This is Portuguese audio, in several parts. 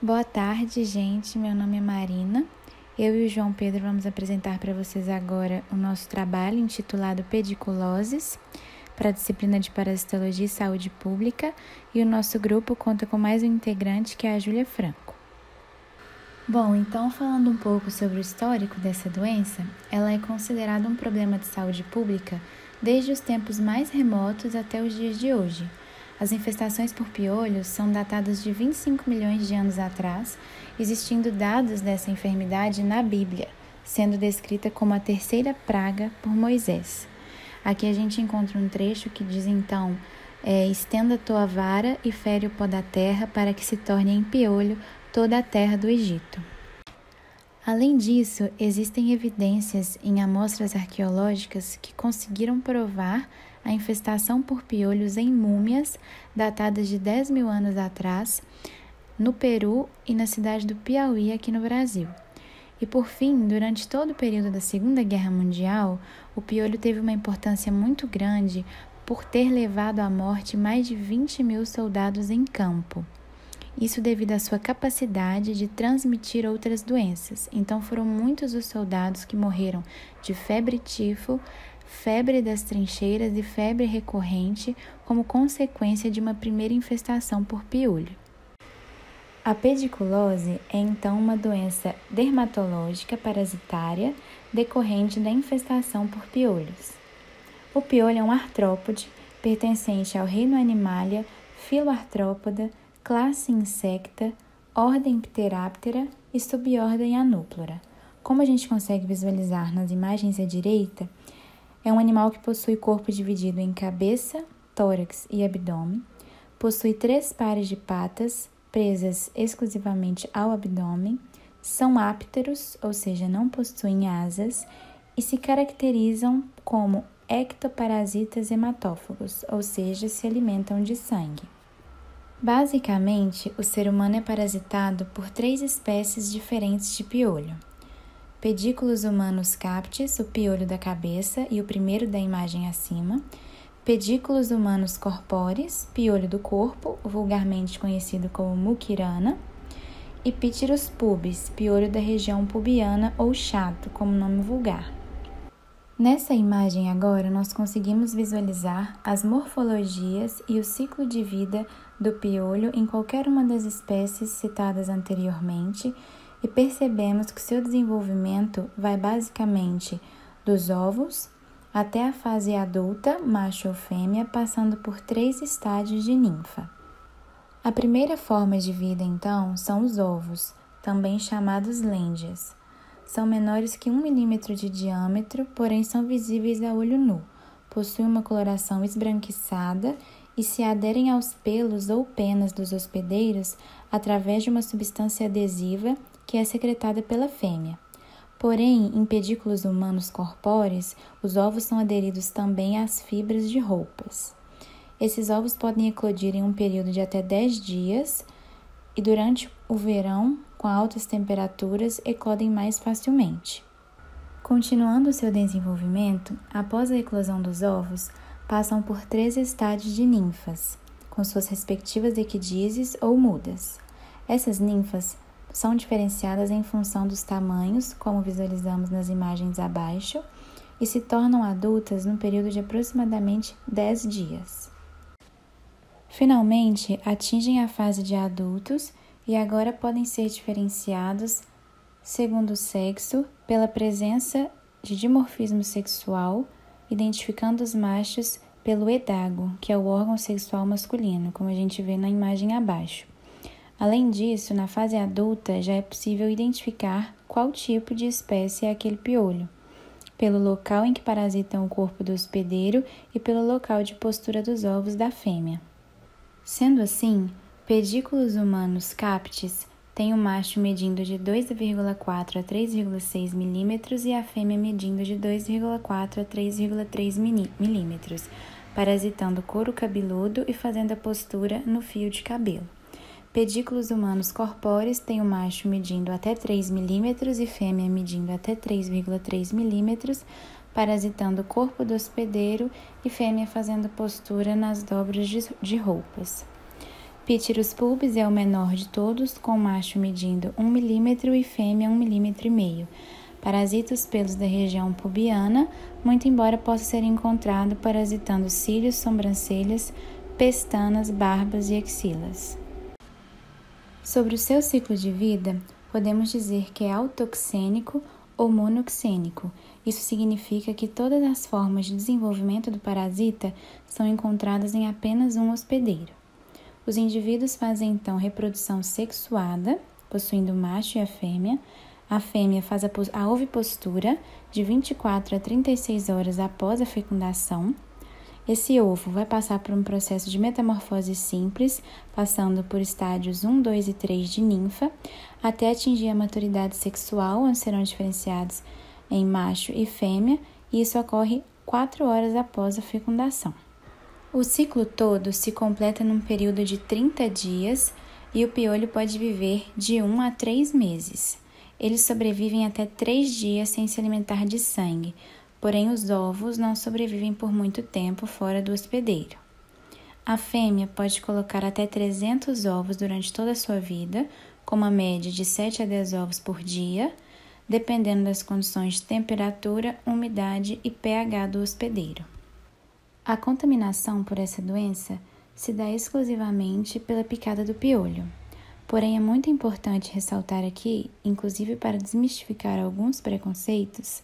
Boa tarde, gente. Meu nome é Marina. Eu e o João Pedro vamos apresentar para vocês agora o nosso trabalho intitulado Pediculoses, para a disciplina de Parasitologia e Saúde Pública, e o nosso grupo conta com mais um integrante, que é a Júlia Franco. Bom, então falando um pouco sobre o histórico dessa doença, ela é considerada um problema de saúde pública desde os tempos mais remotos até os dias de hoje. As infestações por piolhos são datadas de 25 milhões de anos atrás, existindo dados dessa enfermidade na Bíblia, sendo descrita como a terceira praga por Moisés. Aqui a gente encontra um trecho que diz então: estenda tua vara e fere o pó da terra para que se torne em piolho toda a terra do Egito. Além disso, existem evidências em amostras arqueológicas que conseguiram provar a infestação por piolhos em múmias datadas de 10 mil anos atrás, no Peru e na cidade do Piauí, aqui no Brasil. E por fim, durante todo o período da Segunda Guerra Mundial, o piolho teve uma importância muito grande por ter levado à morte mais de 20 mil soldados em campo. Isso devido à sua capacidade de transmitir outras doenças. Então foram muitos os soldados que morreram de febre tifo, febre das trincheiras e febre recorrente como consequência de uma primeira infestação por piolho. A pediculose é então uma doença dermatológica parasitária decorrente da infestação por piolhos. O piolho é um artrópode pertencente ao reino Animalia, filo Arthropoda, classe Insecta, ordem Pteroptera e subordem Anuplura. Como a gente consegue visualizar nas imagens à direita, é um animal que possui corpo dividido em cabeça, tórax e abdômen, possui 3 pares de patas, presas exclusivamente ao abdômen, são ápteros, ou seja, não possuem asas, e se caracterizam como ectoparasitas hematófagos, ou seja, se alimentam de sangue. Basicamente, o ser humano é parasitado por 3 espécies diferentes de piolho. Pedículos humanus captis, o piolho da cabeça e o primeiro da imagem acima. Pedículos humanus corporis, piolho do corpo, vulgarmente conhecido como muquirana. E Pictyrus pubis, piolho da região pubiana ou chato, como nome vulgar. Nessa imagem agora, nós conseguimos visualizar as morfologias e o ciclo de vida do piolho em qualquer uma das espécies citadas anteriormente e percebemos que seu desenvolvimento vai basicamente dos ovos até a fase adulta, macho ou fêmea, passando por 3 estágios de ninfa. A primeira forma de vida, então, são os ovos, também chamados lêndias. São menores que 1 milímetro de diâmetro, porém são visíveis a olho nu. Possuem uma coloração esbranquiçada e se aderem aos pelos ou penas dos hospedeiros através de uma substância adesiva que é secretada pela fêmea. Porém, em pedículos humanos corpóreos, os ovos são aderidos também às fibras de roupas. Esses ovos podem eclodir em um período de até 10 dias e durante o verão, com altas temperaturas, eclodem mais facilmente. Continuando o seu desenvolvimento, após a eclosão dos ovos, passam por 3 estágios de ninfas, com suas respectivas equidízes ou mudas. Essas ninfas são diferenciadas em função dos tamanhos, como visualizamos nas imagens abaixo, e se tornam adultas no período de aproximadamente 10 dias. Finalmente, atingem a fase de adultos e agora podem ser diferenciados segundo o sexo pela presença de dimorfismo sexual, identificando os machos pelo edago, que é o órgão sexual masculino, como a gente vê na imagem abaixo. Além disso, na fase adulta já é possível identificar qual tipo de espécie é aquele piolho, pelo local em que parasitam o corpo do hospedeiro e pelo local de postura dos ovos da fêmea. Sendo assim, pedículos humanus captis tem o macho medindo de 2,4 a 3,6 milímetros e a fêmea medindo de 2,4 a 3,3 milímetros, parasitando o couro cabeludo e fazendo a postura no fio de cabelo. Pedículos humanos corpóreos tem o macho medindo até 3 milímetros e fêmea medindo até 3,3 milímetros, parasitando o corpo do hospedeiro e fêmea fazendo postura nas dobras de roupas. Pictyrus pubis é o menor de todos, com o macho medindo 1 mm e fêmea 1,5 mm. Parasita os pelos da região pubiana, muito embora possa ser encontrado parasitando cílios, sobrancelhas, pestanas, barbas e axilas. Sobre o seu ciclo de vida, podemos dizer que é autoxênico ou monoxênico. Isso significa que todas as formas de desenvolvimento do parasita são encontradas em apenas um hospedeiro. Os indivíduos fazem então reprodução sexuada, possuindo o macho e a fêmea. A fêmea faz a ovipostura de 24 a 36 horas após a fecundação. Esse ovo vai passar por um processo de metamorfose simples, passando por estádios 1, 2 e 3 de ninfa, até atingir a maturidade sexual, onde serão diferenciados em macho e fêmea, e isso ocorre 4 horas após a fecundação. O ciclo todo se completa num período de 30 dias e o piolho pode viver de 1 a 3 meses. Eles sobrevivem até 3 dias sem se alimentar de sangue, porém os ovos não sobrevivem por muito tempo fora do hospedeiro. A fêmea pode colocar até 300 ovos durante toda a sua vida, com uma média de 7 a 10 ovos por dia, dependendo das condições de temperatura, umidade e pH do hospedeiro. A contaminação por essa doença se dá exclusivamente pela picada do piolho. Porém, é muito importante ressaltar aqui, inclusive para desmistificar alguns preconceitos,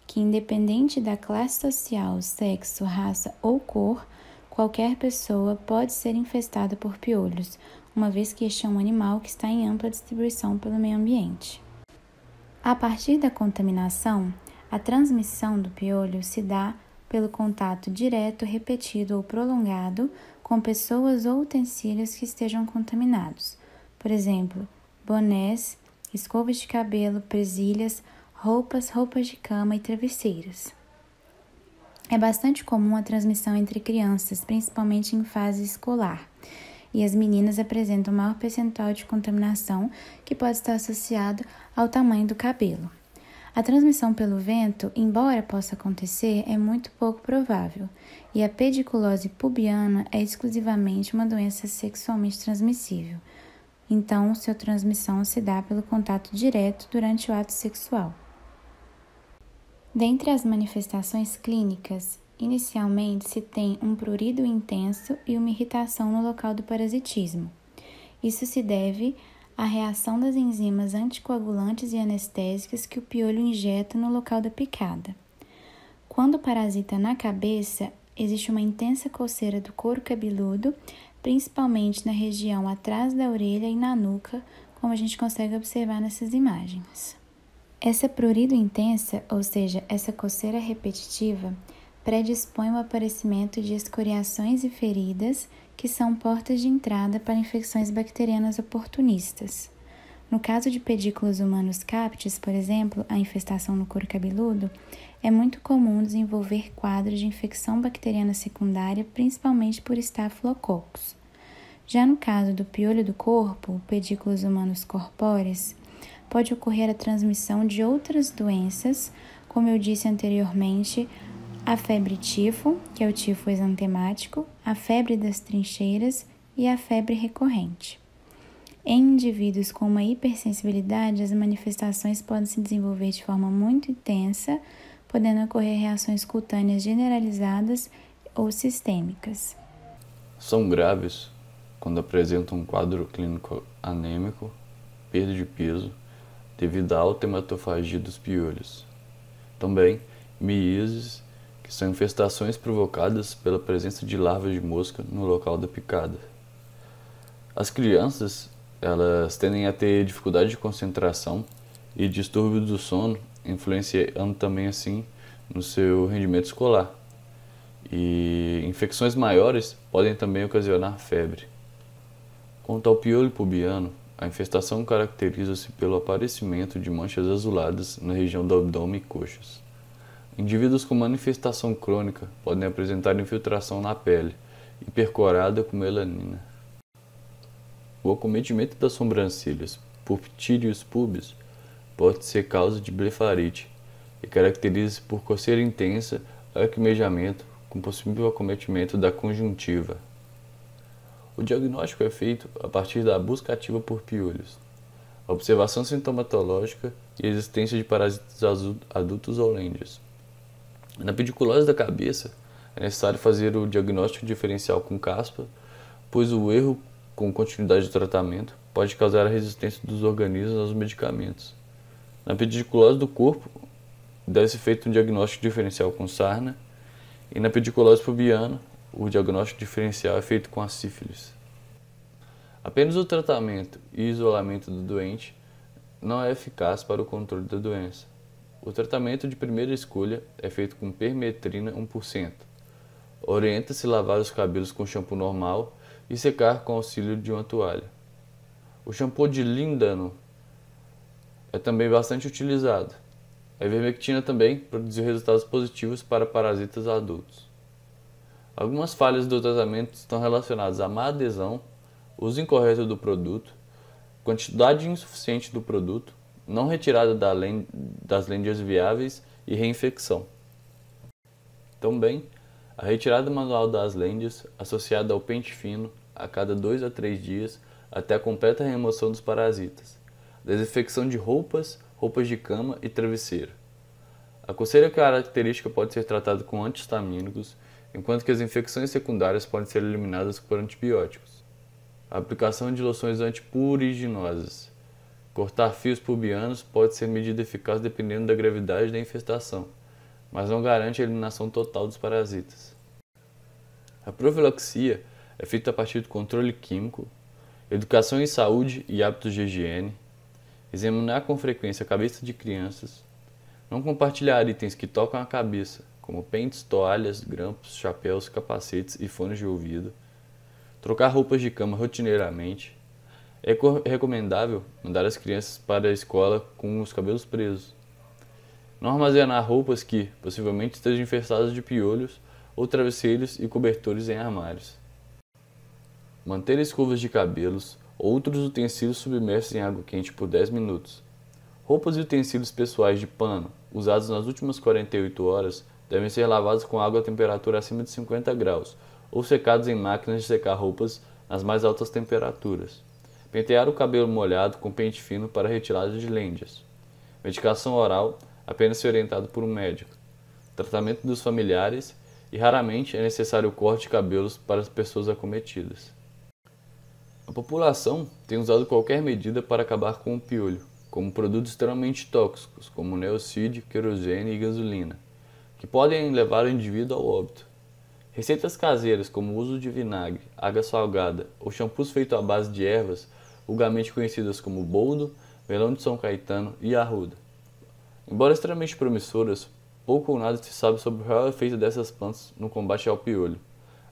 que independente da classe social, sexo, raça ou cor, qualquer pessoa pode ser infestada por piolhos, uma vez que este é um animal que está em ampla distribuição pelo meio ambiente. A partir da contaminação, a transmissão do piolho se dá pelo contato direto, repetido ou prolongado com pessoas ou utensílios que estejam contaminados. Por exemplo, bonés, escovas de cabelo, presilhas, roupas de cama e travesseiros. É bastante comum a transmissão entre crianças, principalmente em fase escolar, e as meninas apresentam maior percentual de contaminação que pode estar associado ao tamanho do cabelo. A transmissão pelo vento, embora possa acontecer, é muito pouco provável, e a pediculose pubiana é exclusivamente uma doença sexualmente transmissível. Então, sua transmissão se dá pelo contato direto durante o ato sexual. Dentre as manifestações clínicas, inicialmente se tem um prurido intenso e uma irritação no local do parasitismo. Isso se deve à reação das enzimas anticoagulantes e anestésicas que o piolho injeta no local da picada. Quando parasita na cabeça, existe uma intensa coceira do couro cabeludo, principalmente na região atrás da orelha e na nuca, como a gente consegue observar nessas imagens. Essa prurido intensa, ou seja, essa coceira repetitiva, predispõe o aparecimento de escoriações e feridas, que são portas de entrada para infecções bacterianas oportunistas. No caso de pedículos humanos captis, por exemplo, a infestação no couro cabeludo, é muito comum desenvolver quadros de infecção bacteriana secundária, principalmente por Staphylococcus. Já no caso do piolho do corpo, pedículos humanos corpóreos, pode ocorrer a transmissão de outras doenças, como eu disse anteriormente, a febre tifo, que é o tifo exantemático, a febre das trincheiras e a febre recorrente. Em indivíduos com uma hipersensibilidade, as manifestações podem se desenvolver de forma muito intensa, podendo ocorrer reações cutâneas generalizadas ou sistêmicas. São graves quando apresentam um quadro clínico anêmico, perda de peso, devido à alta hematofagia dos piolhos. Também miíases, que são infestações provocadas pela presença de larvas de mosca no local da picada. As crianças, elas tendem a ter dificuldade de concentração e distúrbio do sono, influenciando também assim no seu rendimento escolar. E infecções maiores podem também ocasionar febre. Quanto ao piolho pubiano, a infestação caracteriza-se pelo aparecimento de manchas azuladas na região do abdômen e coxas. Indivíduos com manifestação crônica podem apresentar infiltração na pele e percorada com melanina. O acometimento das sobrancelhas por Pictyrus pubis pode ser causa de blefarite e caracteriza-se por coceira intensa, lacrimejamento, com possível acometimento da conjuntiva. O diagnóstico é feito a partir da busca ativa por piolhos, a observação sintomatológica e a existência de parasitas adultos ou lêndias. Na pediculose da cabeça, é necessário fazer o diagnóstico diferencial com caspa, pois o erro com continuidade de tratamento pode causar a resistência dos organismos aos medicamentos. Na pediculose do corpo, deve ser feito um diagnóstico diferencial com sarna, e na pediculose pubiana, o diagnóstico diferencial é feito com a sífilis. Apenas o tratamento e isolamento do doente não é eficaz para o controle da doença. O tratamento de primeira escolha é feito com permetrina 1%. Orienta-se lavar os cabelos com shampoo normal e secar com auxílio de uma toalha. O shampoo de Lindano é também bastante utilizado. A ivermectina também produziu resultados positivos para parasitas adultos. Algumas falhas do tratamento estão relacionadas à má adesão, uso incorreto do produto, quantidade insuficiente do produto, não retirada das lêndias viáveis e reinfecção. Também, a retirada manual das lêndias, associada ao pente fino, a cada 2 a 3 dias, até a completa remoção dos parasitas. Desinfecção de roupas de cama e travesseiro. A coceira característica pode ser tratada com anti-histamínicos, enquanto que as infecções secundárias podem ser eliminadas por antibióticos. A aplicação de loções antipuriginosas. Cortar fios pubianos pode ser medida eficaz dependendo da gravidade da infestação, mas não garante a eliminação total dos parasitas. A profilaxia é feita a partir do controle químico, educação em saúde e hábitos de higiene, examinar com frequência a cabeça de crianças, não compartilhar itens que tocam a cabeça, como pentes, toalhas, grampos, chapéus, capacetes e fones de ouvido, trocar roupas de cama rotineiramente. É recomendável mandar as crianças para a escola com os cabelos presos. Não armazenar roupas que, possivelmente, estejam infestadas de piolhos ou travesseiros e cobertores em armários. Manter escovas de cabelos ou outros utensílios submersos em água quente por 10 minutos. Roupas e utensílios pessoais de pano, usados nas últimas 48 horas, devem ser lavados com água a temperatura acima de 50 graus ou secados em máquinas de secar roupas nas mais altas temperaturas. Pentear o cabelo molhado com pente fino para retirada de lêndias. Medicação oral, apenas se orientado por um médico. Tratamento dos familiares e raramente é necessário o corte de cabelos para as pessoas acometidas. A população tem usado qualquer medida para acabar com o piolho, como produtos extremamente tóxicos, como neocídio, querosene e gasolina, que podem levar o indivíduo ao óbito. Receitas caseiras como o uso de vinagre, água salgada ou shampoos feitos à base de ervas, vulgarmente conhecidas como boldo, melão de São Caetano e arruda. Embora extremamente promissoras, pouco ou nada se sabe sobre o real efeito dessas plantas no combate ao piolho,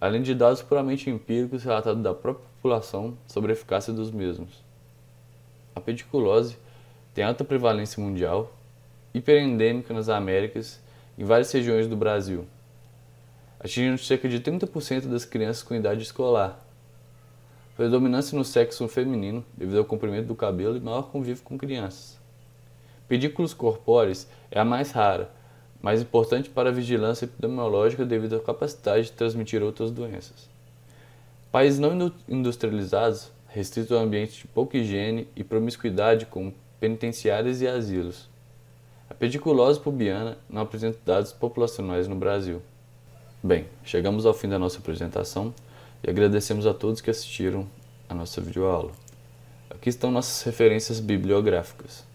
além de dados puramente empíricos relatados da própria população sobre a eficácia dos mesmos. A pediculose tem alta prevalência mundial, hiperendêmica nas Américas e em várias regiões do Brasil, atingindo cerca de 30% das crianças com idade escolar. Predominância no sexo feminino devido ao comprimento do cabelo e maior convívio com crianças. Pedículos corpóreos é a mais rara, mas importante para a vigilância epidemiológica devido à capacidade de transmitir outras doenças. Países não industrializados, restritos a ambientes de pouca higiene e promiscuidade como penitenciárias e asilos. A pediculose pubiana não apresenta dados populacionais no Brasil. Bem, chegamos ao fim da nossa apresentação e agradecemos a todos que assistiram a nossa videoaula. Aqui estão nossas referências bibliográficas.